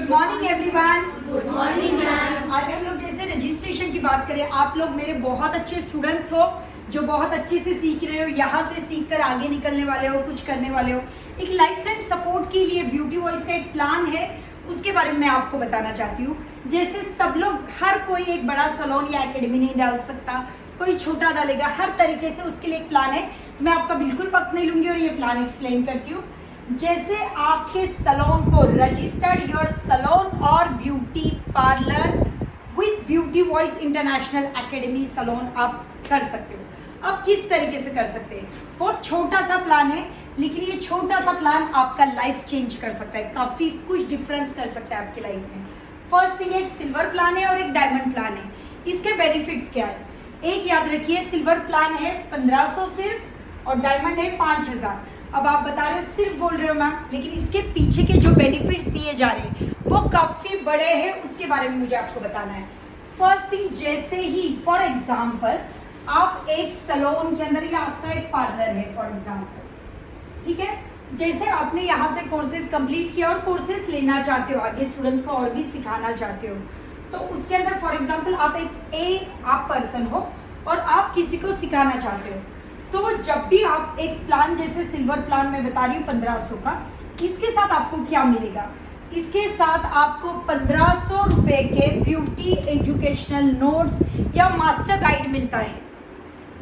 Morning everyone. Good morning ma'am. आज हम लोग जैसे रजिस्ट्रेशन की बात करें, आप लोग मेरे बहुत अच्छे स्टूडेंट्स हो जो बहुत अच्छे से सीख रहे हो, यहाँ से सीख कर आगे निकलने वाले हो, कुछ करने वाले हो। एक लाइफ टाइम सपोर्ट के लिए ब्यूटी वॉइस का एक प्लान है, उसके बारे में मैं आपको बताना चाहती हूँ। जैसे सब लोग, हर कोई एक बड़ा सलोन या एकेडमी नहीं डाल सकता, कोई छोटा डालेगा, हर तरीके से उसके लिए एक प्लान है। तो मैं आपका बिल्कुल वक्त नहीं लूंगी और ये प्लान एक्सप्लेन करती हूँ। जैसे आपके सलोन को रजिस्टर्ड योर सलोन और beauty parlour with beauty voice international academy salon आप कर सकते हो। अब किस तरीके से कर सकते हैं? बहुत छोटा सा प्लान है, लेकिन ये छोटा सा प्लान आपका लाइफ चेंज कर सकता है, काफी कुछ डिफरेंस कर सकता है आपकी लाइफ में। फर्स्ट थिंग, एक सिल्वर प्लान है और एक डायमंड प्लान है। इसके बेनिफिट्स क्या है? एक याद रखिए, सिल्वर प्लान है 1500 सिर्फ और डायमंड है 5000। अब आप बता रहे हो सिर्फ बोल रहे हो मैम, लेकिन इसके पीछे के जो बेनिफिट्स दिए जा रहे हैं वो काफी बड़े हैं, उसके बारे में मुझे आपको बताना है। फर्स्ट थिंग, जैसे ही फॉर एग्जांपल आप एक सलोन के अंदर या आपका एक पार्लर है फॉर एग्जांपल, ठीक है, जैसे आपने यहाँ से कोर्सेज कंप्लीट किया और कोर्सेज लेना चाहते हो, आगे स्टूडेंट्स को और भी सिखाना चाहते हो, तो उसके अंदर फॉर एग्जांपल आप एक आप पर्सन हो और आप किसी को सिखाना चाहते हो, तो जब भी आप एक प्लान जैसे सिल्वर प्लान में बता रही हूँ 1500 का, इसके साथ आपको क्या मिलेगा? इसके साथ आपको 1500 रुपए के ब्यूटी एजुकेशनल नोट्स या मास्टर गाइड मिलता है।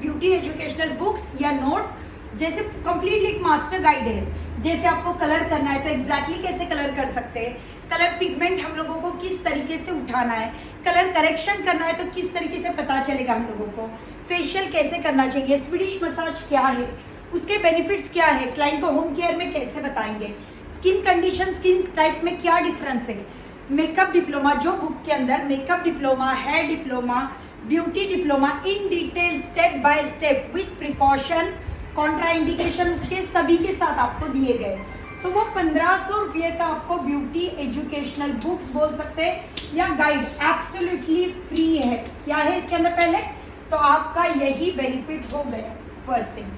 ब्यूटी एजुकेशनल बुक्स या नोट्स, जैसे कंप्लीटली एक मास्टर गाइड है। जैसे आपको कलर करना है तो एग्जैक्टली कैसे कलर कर सकते हैं, कलर पिगमेंट हम लोगों को किस तरीके से उठाना है, कलर करेक्शन करना है तो किस तरीके से पता चलेगा हम लोगों को, फेशियल कैसे करना चाहिए, स्वीडिश मसाज क्या है, उसके बेनिफिट्स क्या है, क्लाइंट को होम केयर में कैसे बताएंगे, स्किन कंडीशन, स्किन टाइप में क्या डिफरेंस है, मेकअप डिप्लोमा जो बुक के अंदर makeup diploma, hair diploma, beauty diploma in detail step by step with precaution, contra indication, उसके सभी के साथ आपको दिए गए। तो वो 1500 रुपये का आपको ब्यूटी एजुकेशनल बुक्स बोल सकते हैं या गाइड एब्सोल्युटली फ्री है। क्या है इसके अंदर? पहले तो आपका यही बेनिफिट हो गया, फर्स्ट थिंग।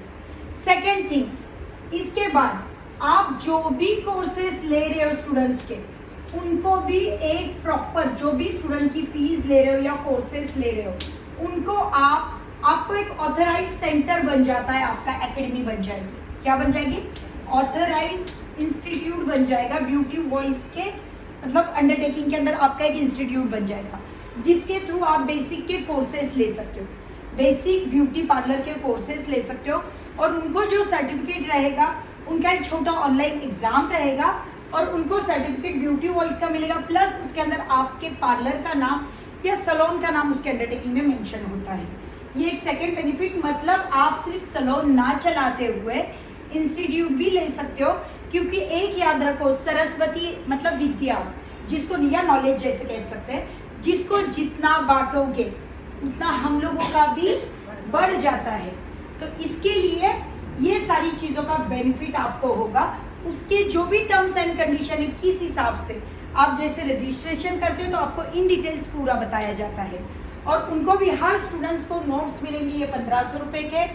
सेकेंड थिंग, इसके बाद आप जो भी कोर्सेस ले रहे हो स्टूडेंट्स के, उनको भी एक प्रॉपर, जो भी स्टूडेंट की फीस ले रहे हो या कोर्सेस ले रहे हो, उनको आपको एक ऑथराइज सेंटर बन जाता है, आपका एकेडमी बन जाएगी। क्या बन जाएगी? ऑथराइज इंस्टीट्यूट बन जाएगा। ब्यूटी वॉइस के मतलब अंडरटेकिंग के अंदर आपका एक इंस्टीट्यूट बन जाएगा, जिसके थ्रू आप बेसिक के कोर्सेज ले सकते हो, बेसिक ब्यूटी पार्लर के कोर्सेज ले सकते हो, और उनको जो सर्टिफिकेट रहेगा उनका एक छोटा ऑनलाइन एग्जाम रहेगा और उनको सर्टिफिकेट ब्यूटी वॉइस का मिलेगा, प्लस उसके अंदर आपके पार्लर का नाम या सलोन का नाम उसके अंडरटेकिंग में मेंशन होता है। ये एक सेकेंड बेनिफिट, मतलब आप सिर्फ सलोन ना चलाते हुए इंस्टीट्यूट भी ले सकते हो, क्योंकि एक याद रखो, सरस्वती मतलब विद्या, जिसको या नॉलेज जैसे कह सकते हैं, जिसको जितना बांटोगे उतना हम लोगों का भी बढ़ जाता है। तो इसके लिए ये सारी चीजों का बेनिफिट आपको होगा। उसके जो भी टर्म्स एंड कंडीशन है, किस हिसाब से आप जैसे रजिस्ट्रेशन करते हो तो आपको इन डिटेल्स पूरा बताया जाता है, और उनको भी हर स्टूडेंट्स को नोट्स मिलेंगे ये 1500 रुपए के,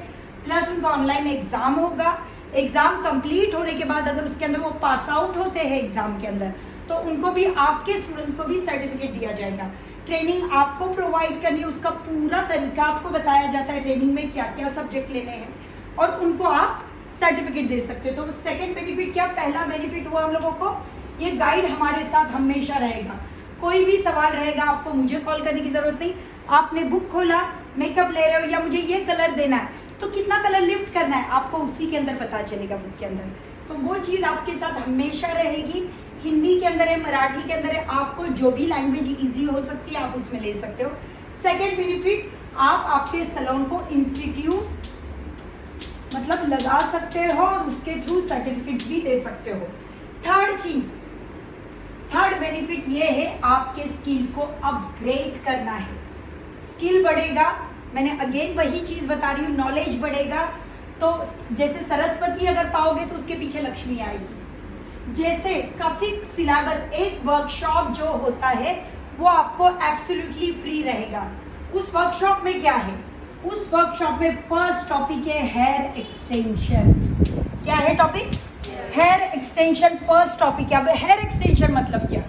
प्लस उनका ऑनलाइन एग्जाम होगा। एग्जाम कंप्लीट होने के बाद अगर उसके अंदर वो पास आउट होते हैं एग्जाम के अंदर, तो उनको भी, आपके स्टूडेंट्स को भी सर्टिफिकेट दिया जाएगा। ट्रेनिंग आपको प्रोवाइड करनी है, उसका पूरा तरीका आपको बताया जाता है, ट्रेनिंग में क्या क्या सब्जेक्ट लेने हैं, और उनको आप सर्टिफिकेट दे सकते हो। तो सेकंड बेनिफिट क्या? पहला बेनिफिट हुआ हम लोगों को, ये गाइड हमारे साथ हमेशा रहेगा। कोई भी सवाल रहेगा आपको मुझे कॉल करने की जरूरत नहीं। आपने बुक खोला, मेकअप ले रहे हो या मुझे ये कलर देना है, तो कितना कलर लिफ्ट करना है आपको उसी के अंदर पता चलेगा, बुक के अंदर। तो वो चीज आपके साथ हमेशा रहेगी। हिंदी के अंदर है, मराठी के अंदर है, आपको जो भी लैंग्वेज इजी हो सकती है आप उसमें ले सकते हो। सेकेंड बेनिफिट, आप आपके सलोन को इंस्टीट्यूट मतलब लगा सकते हो और उसके थ्रू सर्टिफिकेट भी दे सकते हो। थर्ड चीज, थर्ड बेनिफिट ये है, आपके स्किल को अपग्रेड करना है। स्किल बढ़ेगा, मैंने अगेन वही चीज बता रही हूँ, नॉलेज बढ़ेगा। तो जैसे सरस्वती अगर पाओगे तो उसके पीछे लक्ष्मी आएगी। जैसे काफी सिलेबस, एक वर्कशॉप जो होता है वो आपको एब्सोल्युटली फ्री रहेगा। उस वर्कशॉप में क्या है? उस वर्कशॉप में फर्स्ट टॉपिक है हेयर एक्सटेंशन। क्या है topic? Hair extension first topic है। अब हेयर एक्सटेंशन मतलब क्या?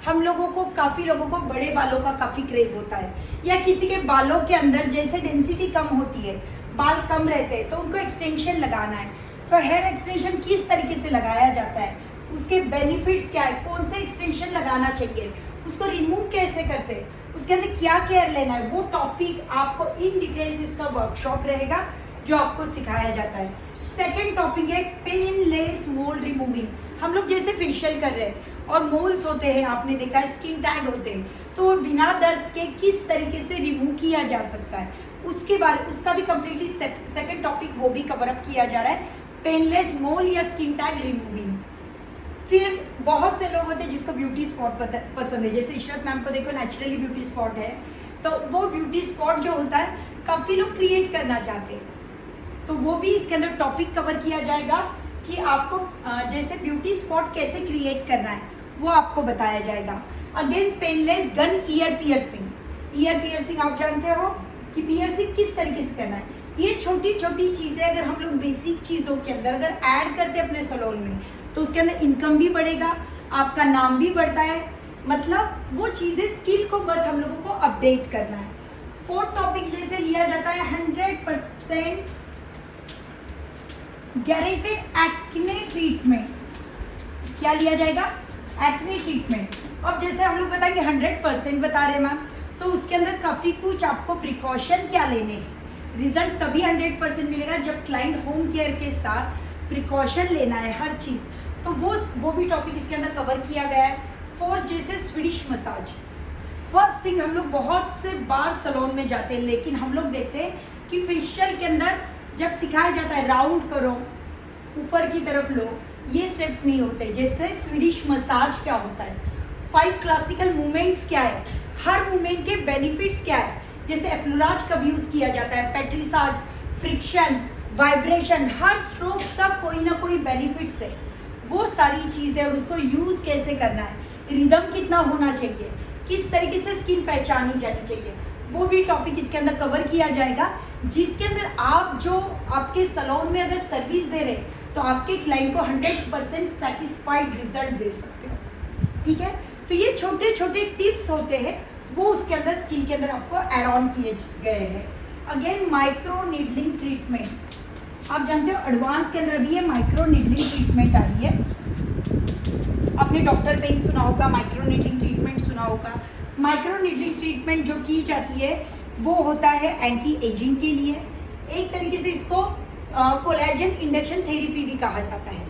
हम हम लोगों को, काफी लोगों को बड़े बालों का काफी क्रेज होता है, या किसी के बालों के अंदर जैसे डेंसिटी कम होती है, बाल कम रहते हैं, तो उनको एक्सटेंशन लगाना है। तो हेयर एक्सटेंशन किस तरीके से लगाया जाता है, उसके बेनिफिट्स क्या है, कौन से एक्सटेंशन लगाना चाहिए, उसको रिमूव कैसे करते हैं, उसके अंदर क्या केयर लेना है, वो टॉपिक आपको इन डिटेल्स इसका वर्कशॉप रहेगा जो आपको सिखाया जाता है। सेकेंड टॉपिक है पेनलेस मोल रिमूविंग। हम लोग जैसे फेशियल कर रहे हैं और मोल्स होते हैं, आपने देखा है स्किन टैग होते हैं, तो वो बिना दर्द के किस तरीके से रिमूव किया जा सकता है, उसके बारे, उसका भी कम्प्लीटली सेकेंड टॉपिक वो भी कवर अप किया जा रहा है, पेनलेस मोल या स्किन टैग रिमूविंग। फिर बहुत से लोग होते हैं जिसको ब्यूटी स्पॉट पसंद है, जैसे इशरत मैम को देखो नेचुरली ब्यूटी स्पॉट है, तो वो ब्यूटी स्पॉट जो होता है काफ़ी लोग क्रिएट करना चाहते हैं, तो वो भी इसके अंदर टॉपिक कवर किया जाएगा कि आपको जैसे ब्यूटी स्पॉट कैसे क्रिएट करना है वो आपको बताया जाएगा। Again painless gun year piercing. Year piercing आप जानते हो कि पियर्सिंग किस तरीके से करना है। ये छोटी छोटी चीज़ें अगर हम लोग बेसिक चीज़ों के अंदर अगर ऐड करते हैं अपने सैलून में, तो उसके अंदर इनकम भी बढ़ेगा, आपका नाम भी बढ़ता है, मतलब वो चीज़ें स्किल को बस हम लोगों को अपडेट करना है। फोर्थ टॉपिक जैसे लिया जाता है 100% गारंटेड एक्ने ट्रीटमेंट। क्या लिया जाएगा? Acne treatment. अब जैसे हम लोग बताएंगे 100% बता रहे मैम, तो उसके अंदर काफ़ी कुछ आपको प्रिकॉशन क्या लेने हैं। रिजल्ट तभी 100% मिलेगा जब क्लाइंट होम केयर के साथ प्रिकॉशन लेना है हर चीज़, तो वो भी टॉपिक इसके अंदर कवर किया गया है। फोर्थ जैसे स्वीडिश मसाज। फर्स्ट थिंग, हम लोग बहुत से बार सैलून में जाते हैं, लेकिन हम लोग देखते हैं कि फेशियल के अंदर जब सिखाया जाता है राउंड करो, ऊपर की तरफ लो, ये स्टेप्स नहीं होते। जैसे स्वीडिश मसाज क्या होता है, 5 क्लासिकल मूवमेंट्स क्या है, हर मूवमेंट के बेनिफिट्स क्या है, जैसे एफ्लोराज कब यूज किया जाता है, पेट्रिसाज, फ्रिक्शन, वाइब्रेशन, हर स्ट्रोक्स का कोई ना कोई बेनिफिट्स है, वो सारी चीज़ें और उसको यूज कैसे करना है, रिदम कितना होना चाहिए, किस तरीके से स्किन पहचानी जानी चाहिए, वो भी टॉपिक इसके अंदर कवर किया जाएगा, जिसके अंदर आप जो आपके सैलून में अगर सर्विस दे रहे तो आपके क्लाइंट को 100% सेटिस्फाइड रिजल्ट दे सकते हो। ठीक है, तो ये छोटे छोटे टिप्स होते हैं, वो उसके अंदर स्किल के अंदर आपको ऐड ऑन किए गए हैं। अगेन माइक्रो नीडलिंग ट्रीटमेंट, आप जानते हो एडवांस के अंदर भी ये माइक्रो नीडलिंग ट्रीटमेंट आ रही है। आपने डॉक्टर पेन सुना होगा, माइक्रो नीडलिंग ट्रीटमेंट सुना होगा। माइक्रो नीडलिंग ट्रीटमेंट जो की जाती है वो होता है एंटी एजिंग के लिए, एक तरीके से इसको कोलेजन इंडक्शन थेरेपी भी कहा जाता है।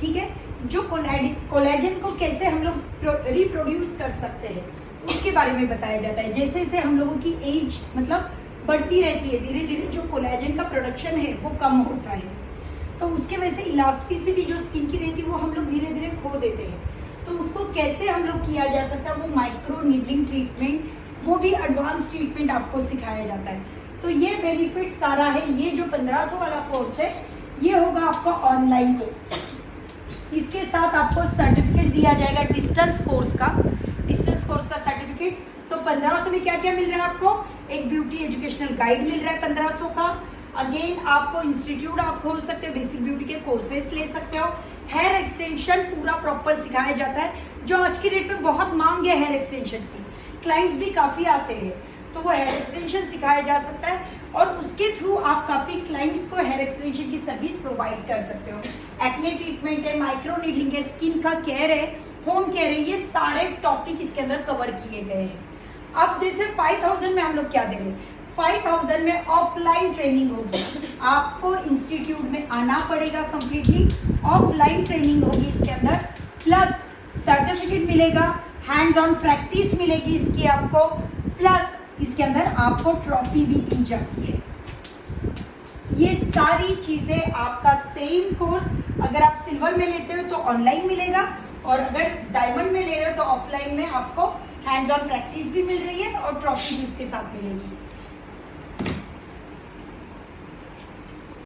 ठीक है, जो कोलेजन को कैसे हम लोग रिप्रोड्यूस कर सकते हैं उसके बारे में बताया जाता है। जैसे जैसे हम लोगों की एज मतलब बढ़ती रहती है, धीरे धीरे जो कोलेजन का प्रोडक्शन है वो कम होता है, तो उसके वजह से इलास्टिसिटी जो स्किन की रहती है वो हम लोग धीरे धीरे खो देते हैं। तो उसको कैसे हम लोग किया जा सकता है, वो माइक्रो नीडलिंग ट्रीटमेंट, वो भी एडवांस ट्रीटमेंट आपको सिखाया जाता है। तो ये बेनिफिट सारा है। ये जो 1500 वाला कोर्स है ये होगा आपका ऑनलाइन कोर्स। इसके साथ आपको सर्टिफिकेट दिया जाएगा डिस्टेंस कोर्स का सर्टिफिकेट। तो 1500 में क्या क्या मिल रहा है आपको, एक ब्यूटी एजुकेशनल गाइड मिल रहा है 1500 का। अगेन आपको इंस्टीट्यूट आप खोल सकते हो, बेसिक ब्यूटी के कोर्सेज ले सकते हो। हेयर एक्सटेंशन पूरा प्रॉपर सिखाया जाता है, जो आज की डेट में बहुत मांग है हेयर एक्सटेंशन की, क्लाइंट्स भी काफ़ी आते हैं, तो वो हेयर एक्सटेंशन सिखाया जा सकता है और उसके थ्रू आप काफ़ी क्लाइंट्स को हेयर एक्सटेंशन की सर्विस प्रोवाइड कर सकते हो। एक्ने ट्रीटमेंट है, माइक्रो नीडलिंग है, स्किन का केयर है, होम केयर है, ये सारे टॉपिक इसके अंदर कवर किए गए हैं। अब जैसे 5000 में हम लोग क्या दे रहे हैं, 5000 में ऑफलाइन ट्रेनिंग होगी, आपको इंस्टीट्यूट में आना पड़ेगा, कंप्लीटली ऑफलाइन ट्रेनिंग होगी इसके अंदर, प्लस सर्टिफिकेट मिलेगा, हैंड्स ऑन प्रैक्टिस मिलेगी इसकी आपको, प्लस इसके अंदर आपको ट्रॉफी भी दी जाती है। ये सारी चीज़ें आपका सेम कोर्स अगर आप सिल्वर में लेते हो तो ऑनलाइन मिलेगा, और अगर डायमंड में ले रहे हो तो ऑफलाइन में आपको हैंड्स ऑन प्रैक्टिस भी मिल रही है और ट्रॉफी भी उसके साथ मिलेगी।